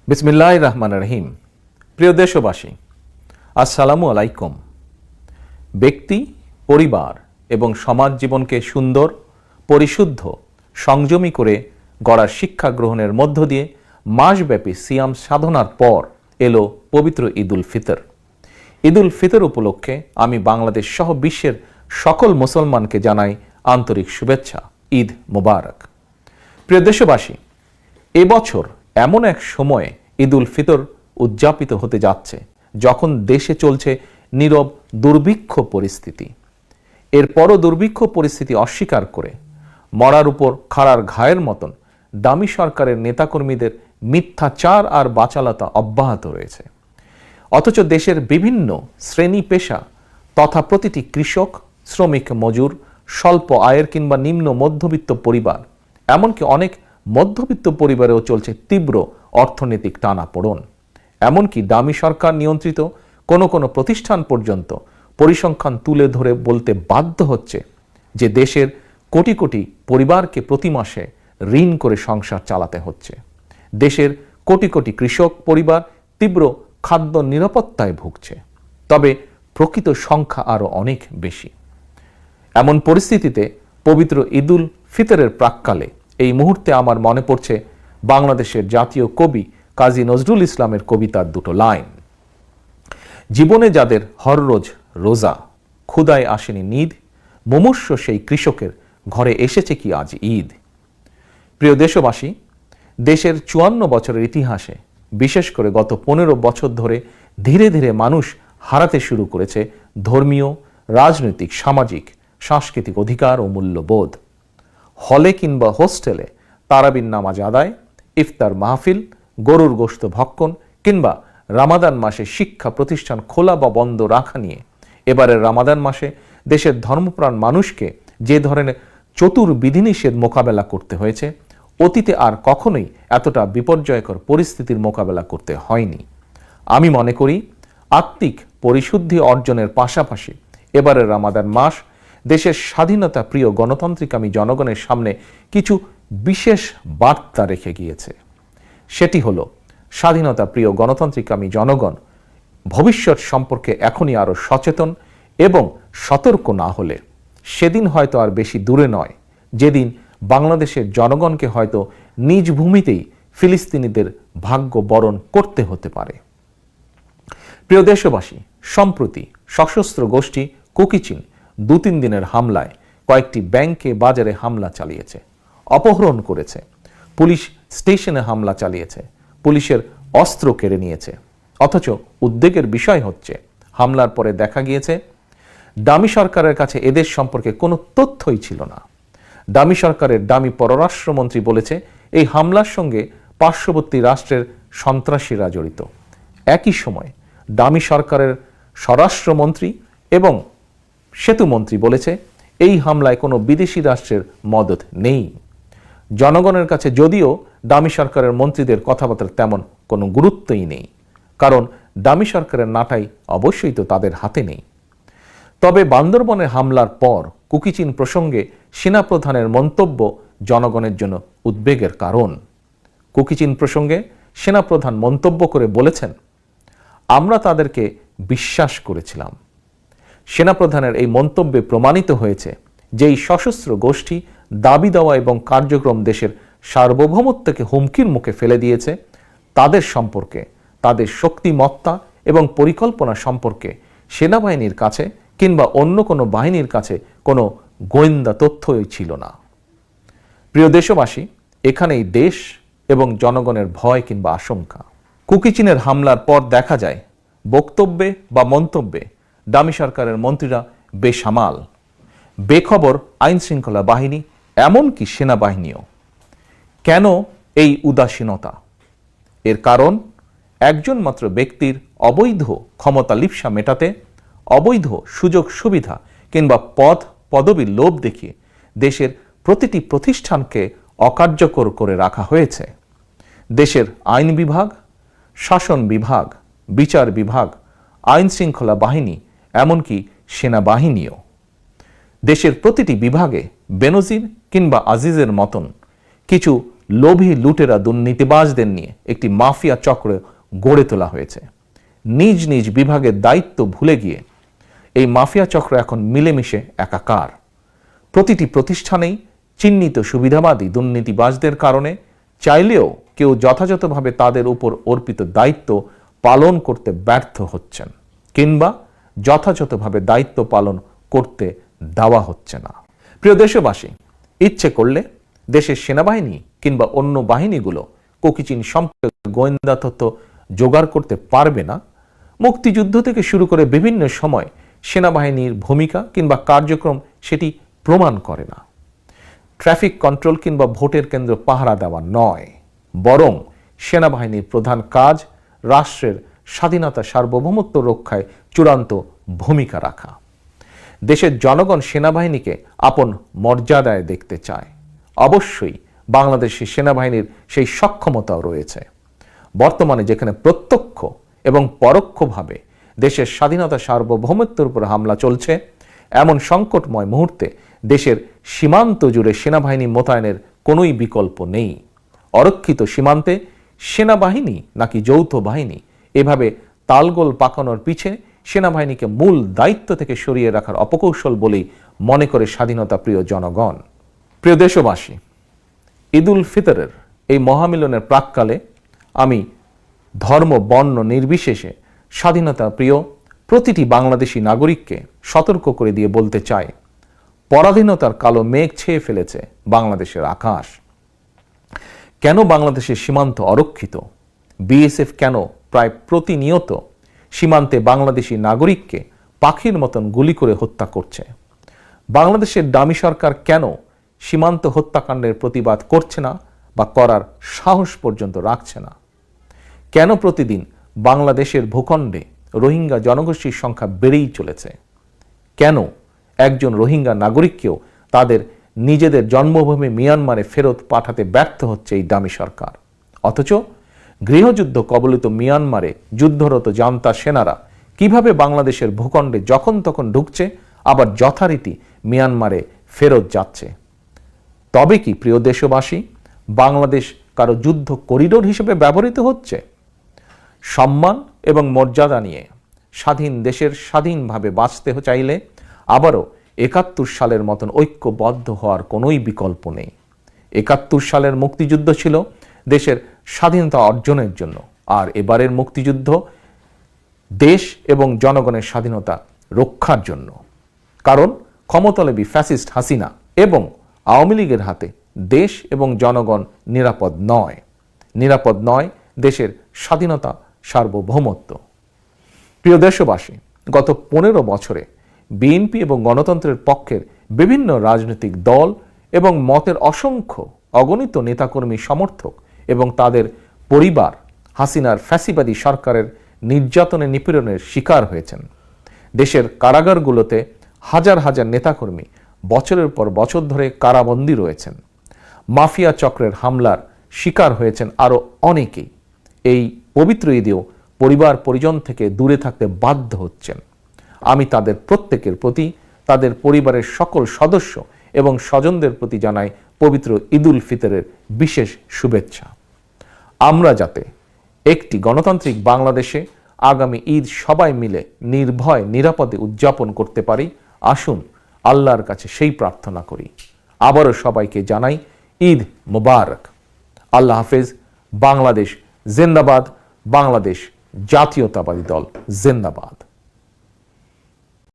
বিসমিল্লাহির রহমানির রহিম। প্রিয় দেশবাসী, আসসালামু আলাইকুম। ব্যক্তি, পরিবার এবং সমাজ জীবনকে সুন্দর, পরিশুদ্ধ, সংযমী করে গড়ার শিক্ষা গ্রহণের মধ্য দিয়ে মাসব্যাপী সিয়াম সাধনার পর এলো পবিত্র ঈদ উল ফিতর। ঈদ উল ফিতর উপলক্ষে আমি বাংলাদেশ সহ বিশ্বের সকল মুসলমানকে জানাই আন্তরিক শুভেচ্ছা। ঈদ মোবারক। প্রিয় দেশবাসী, এবছর এমন এক সময়ে ঈদ উল ফিতর উদযাপিত হতে যাচ্ছে যখন দেশে চলছে নীরব দুর্ভিক্ষ পরিস্থিতি। এরপরও দুর্ভিক্ষ পরিস্থিতি অস্বীকার করে মরার উপর খাড়ার ঘায়ের মতন দামি সরকারের নেতাকর্মীদের মিথ্যাচার আর বাচালতা অব্যাহত রয়েছে। অথচ দেশের বিভিন্ন শ্রেণী পেশা তথা প্রতিটি কৃষক, শ্রমিক, মজুর, স্বল্প আয়ের কিংবা নিম্ন মধ্যবিত্ত পরিবার, এমনকি অনেক মধ্যবিত্ত পরিবারেও চলছে তীব্র অর্থনৈতিক টানাপোড়েন। এমনকি দামি সরকার নিয়ন্ত্রিত কোনো কোনো প্রতিষ্ঠান পর্যন্ত পরিসংখ্যান তুলে ধরে বলতে বাধ্য হচ্ছে যে দেশের কোটি কোটি পরিবারকে প্রতি মাসে ঋণ করে সংসার চালাতে হচ্ছে। দেশের কোটি কোটি কৃষক পরিবার তীব্র খাদ্য নিরাপত্তায় ভুগছে, তবে প্রকৃত সংখ্যা আরও অনেক বেশি। এমন পরিস্থিতিতে পবিত্র ঈদ উল ফিতরের প্রাক্কালে এই মুহূর্তে আমার মনে পড়ছে বাংলাদেশের জাতীয় কবি কাজী নজরুল ইসলামের কবিতার দুটো লাইন। জীবনে যাদের হররোজ রোজা, ক্ষুদায় আসেনি নিদ, মুমূর্ষ সেই কৃষকের ঘরে এসেছে কি আজ ঈদ। প্রিয় দেশবাসী, দেশের ৫৪ বছরের ইতিহাসে বিশেষ করে গত ১৫ বছর ধরে ধীরে ধীরে মানুষ হারাতে শুরু করেছে ধর্মীয়, রাজনৈতিক, সামাজিক, সাংস্কৃতিক অধিকার ও মূল্যবোধ। হলে কিংবা হোস্টেলে তারাবির নামাজ আদায়, ইফতার মাহফিল, গরুর গোশত ভক্ষণ কিংবা রামাদান মাসে শিক্ষা প্রতিষ্ঠান খোলা বা বন্ধ রাখা নিয়ে এবারের রামাদান মাসে দেশের ধর্মপ্রাণ মানুষকে যে ধরনের চতুর বিধিনিষেধ মোকাবেলা করতে হয়েছে, অতীতে আর কখনোই এতটা বিপর্যয়কর পরিস্থিতির মোকাবেলা করতে হয়নি। আমি মনে করি আত্মিক পরিশুদ্ধি অর্জনের পাশাপাশি এবারের রামাদান মাস দেশের স্বাধীনতা প্রিয় গণতান্ত্রিকামী জনগণের সামনে কিছু বিশেষ বার্তা রেখে গিয়েছে। সেটি হলো, স্বাধীনতা প্রিয় গণতান্ত্রিকামী জনগণ ভবিষ্যৎ সম্পর্কে এখনই আরও সচেতন এবং সতর্ক না হলে সেদিন হয়তো আর বেশি দূরে নয় যেদিন বাংলাদেশের জনগণকে হয়তো নিজ ভূমিতেই ফিলিস্তিনিদের ভাগ্য বরণ করতে হতে পারে। প্রিয় দেশবাসী, সম্প্রতি সশস্ত্র গোষ্ঠী কুকিচিন ২-৩ দিনের হামলায় কয়েকটি ব্যাংকে, বাজারে হামলা চালিয়েছে, অপহরণ করেছে, পুলিশ স্টেশনে হামলা চালিয়েছে, পুলিশের অস্ত্র কেড়ে নিয়েছে। অথচ উদ্বেগের বিষয় হচ্ছে হামলার পরে দেখা গিয়েছে দামি সরকারের কাছে এদের সম্পর্কে কোনো তথ্যই ছিল না। দামি সরকারের দামি পররাষ্ট্রমন্ত্রী বলেছে এই হামলার সঙ্গে পার্শ্ববর্তী রাষ্ট্রের সন্ত্রাসীরা জড়িত। একই সময় দামি সরকারের স্বরাষ্ট্রমন্ত্রী এবং সেতুমন্ত্রী বলেছে এই হামলায় কোনো বিদেশি রাষ্ট্রের মদদ নেই। জনগণের কাছে যদিও দামি সরকারের মন্ত্রীদের কথাবার্তার তেমন কোনো গুরুত্বই নেই, কারণ দামি সরকারের নাটাই অবশ্যই তো তাদের হাতে নেই। তবে বান্দরবনের হামলার পর কুকিচিন প্রসঙ্গে সেনাপ্রধানের মন্তব্য জনগণের জন্য উদ্বেগের কারণ। কুকিচিন প্রসঙ্গে সেনাপ্রধান মন্তব্য করে বলেছেন, আমরা তাদেরকে বিশ্বাস করেছিলাম। সেনাপ্রধানের এই মন্তব্যে প্রমাণিত হয়েছে যে এই সশস্ত্র গোষ্ঠী দাবি দেওয়া এবং কার্যক্রম দেশের সার্বভৌমত্বকে হুমকির মুখে ফেলে দিয়েছে। তাদের সম্পর্কে, তাদের শক্তিমত্তা এবং পরিকল্পনা সম্পর্কে সেনাবাহিনীর কাছে কিংবা অন্য কোনো বাহিনীর কাছে কোনো গোয়েন্দা তথ্যই ছিল না। প্রিয় দেশবাসী, এখানেই দেশ এবং জনগণের ভয় কিংবা আশঙ্কা। কুকিচিনের হামলার পর দেখা যায় বক্তব্যে বা মন্তব্যে দামি সরকারের মন্ত্রীরা বেসামাল, বেখবর আইন শৃঙ্খলা বাহিনী, এমনকি সেনাবাহিনীও। কেন এই উদাসীনতা? এর কারণ একজন মাত্র ব্যক্তির অবৈধ ক্ষমতা লিপ্সা মেটাতে, অবৈধ সুযোগ সুবিধা কিংবা পদ পদবীর লোভ দেখিয়ে দেশের প্রতিটি প্রতিষ্ঠানকে অকার্যকর করে রাখা হয়েছে। দেশের আইন বিভাগ, শাসন বিভাগ, বিচার বিভাগ, আইন শৃঙ্খলা বাহিনী, এমনকি সেনাবাহিনীও। দেশের প্রতিটি বিভাগে বেনজির কিংবা আজিজের মতন কিছু লোভী লুটেরা দুর্নীতিবাজদের নিয়ে একটি মাফিয়া চক্র গড়ে তোলা হয়েছে। নিজ নিজ বিভাগের দায়িত্ব ভুলে গিয়ে এই মাফিয়া চক্র এখন মিলেমিশে একাকার। প্রতিটি প্রতিষ্ঠানেই চিহ্নিত সুবিধাবাদী দুর্নীতিবাজদের কারণে চাইলেও কেউ যথাযথভাবে তাদের উপর অর্পিত দায়িত্ব পালন করতে ব্যর্থ হচ্ছেন, কিংবা যথাযথভাবে দায়িত্ব পালন করতে দেওয়া হচ্ছে না। প্রিয় দেশবাসী, ইচ্ছে করলে দেশের সেনাবাহিনী কিংবা অন্য বাহিনীগুলো কোকিচিন সম্পর্কে গোয়েন্দা তথ্য জোগাড় করতে পারবে না। মুক্তিযুদ্ধ থেকে শুরু করে বিভিন্ন সময় সেনাবাহিনীর ভূমিকা কিংবা কার্যক্রম সেটি প্রমাণ করে না। ট্রাফিক কন্ট্রোল কিংবা ভোটের কেন্দ্র পাহারা দেওয়া নয়, বরং সেনাবাহিনীর প্রধান কাজ রাষ্ট্রের স্বাধীনতা সার্বভৌমত্ব রক্ষায় চূড়ান্ত ভূমিকা রাখা। দেশের জনগণ সেনাবাহিনীকে আপন মর্যাদায় দেখতে চায়। অবশ্যই বাংলাদেশের সেনাবাহিনীর সেই সক্ষমতাও রয়েছে। বর্তমানে যেখানে প্রত্যক্ষ এবং পরোক্ষভাবে দেশের স্বাধীনতা সার্বভৌমত্বের উপর হামলা চলছে, এমন সংকটময় মুহূর্তে দেশের সীমান্ত জুড়ে সেনাবাহিনী মোতায়েনের কোনোই বিকল্প নেই। অরক্ষিত সীমান্তে সেনাবাহিনী নাকি যৌথ বাহিনী, এভাবে তালগোল পাকানোর পিছে সেনাবাহিনীকে মূল দায়িত্ব থেকে সরিয়ে রাখার অপকৌশল বলেই মনে করে স্বাধীনতা প্রিয় জনগণ। প্রিয় দেশবাসী, ঈদ উল ফিতরের এই মহামিলনের প্রাক্কালে আমি ধর্ম বর্ণ নির্বিশেষে স্বাধীনতা প্রিয় প্রতিটি বাংলাদেশি নাগরিককে সতর্ক করে দিয়ে বলতে চাই, পরাধীনতার কালো মেঘ ছেয়ে ফেলেছে বাংলাদেশের আকাশ। কেন বাংলাদেশের সীমান্ত অরক্ষিত? বিএসএফ কেন প্রায় প্রতিনিয়ত সীমান্তে বাংলাদেশি নাগরিককে পাখির মতন গুলি করে হত্যা করছে? বাংলাদেশের ডামি সরকার কেন সীমান্ত হত্যাকাণ্ডের প্রতিবাদ করছে না বা করার সাহস পর্যন্ত রাখছে না? কেন প্রতিদিন বাংলাদেশের ভূখণ্ডে রোহিঙ্গা জনগোষ্ঠীর সংখ্যা বেড়েই চলেছে? কেন একজন রোহিঙ্গা নাগরিককেও তাদের নিজেদের জন্মভূমি মিয়ানমারে ফেরত পাঠাতে ব্যর্থ হচ্ছে এই ডামি সরকার? অথচ গৃহযুদ্ধ কবলিত মিয়ানমারে যুদ্ধরত জান্তা সেনারা কিভাবে বাংলাদেশের ভূখণ্ডে যখন তখন ঢুকছে, আবার যথারীতি মিয়ানমারে ফেরত যাচ্ছে? তবে কি প্রিয় দেশবাসী, বাংলাদেশ কারো যুদ্ধ করিডোর হিসেবে ব্যবহৃত হচ্ছে? সম্মান এবং মর্যাদা নিয়ে স্বাধীন দেশের স্বাধীনভাবে বাঁচতে চাইলে আবারও ৭১ সালের মতন ঐক্যবদ্ধ হওয়ার কোনোই বিকল্প নেই। ৭১ সালের মুক্তিযুদ্ধ ছিল দেশের স্বাধীনতা অর্জনের জন্য, আর এবারের মুক্তিযুদ্ধ দেশ এবং জনগণের স্বাধীনতা রক্ষার জন্য। কারণ ক্ষমতালোভী ফ্যাসিস্ট হাসিনা এবং আওয়ামী লীগের হাতে দেশ এবং জনগণ নিরাপদ নয়। নিরাপদ নয় দেশের স্বাধীনতা সার্বভৌমত্ব। প্রিয় দেশবাসী, গত ১৫ বছরে বিএনপি এবং গণতন্ত্রের পক্ষের বিভিন্ন রাজনৈতিক দল এবং মতের অসংখ্য অগণিত নেতাকর্মী, সমর্থক এবং তাদের পরিবার হাসিনার ফ্যাসিবাদী সরকারের নির্যাতনে নিপীড়নের শিকার হয়েছেন। দেশের কারাগারগুলোতে হাজার হাজার নেতাকর্মী বছরের পর বছর ধরে কারাবন্দী রয়েছেন। মাফিয়া চক্রের হামলার শিকার হয়েছেন আরও অনেকেই। এই পবিত্র ঈদেও পরিবার পরিজন থেকে দূরে থাকতে বাধ্য হচ্ছেন। আমি তাদের প্রত্যেকের প্রতি, তাদের পরিবারের সকল সদস্য এবং স্বজনদের প্রতি জানাই পবিত্র ঈদ উল ফিতরের বিশেষ শুভেচ্ছা। আমরা যাতে একটি গণতান্ত্রিক বাংলাদেশে আগামী ঈদ সবাই মিলে নির্ভয় নিরাপদে উদযাপন করতে পারি, আসুন আল্লাহর কাছে সেই প্রার্থনা করি। আবারও সবাইকে জানাই ঈদ মোবারক। আল্লাহ হাফেজ। বাংলাদেশ জিন্দাবাদ। বাংলাদেশ জাতীয়তাবাদী দল জিন্দাবাদ।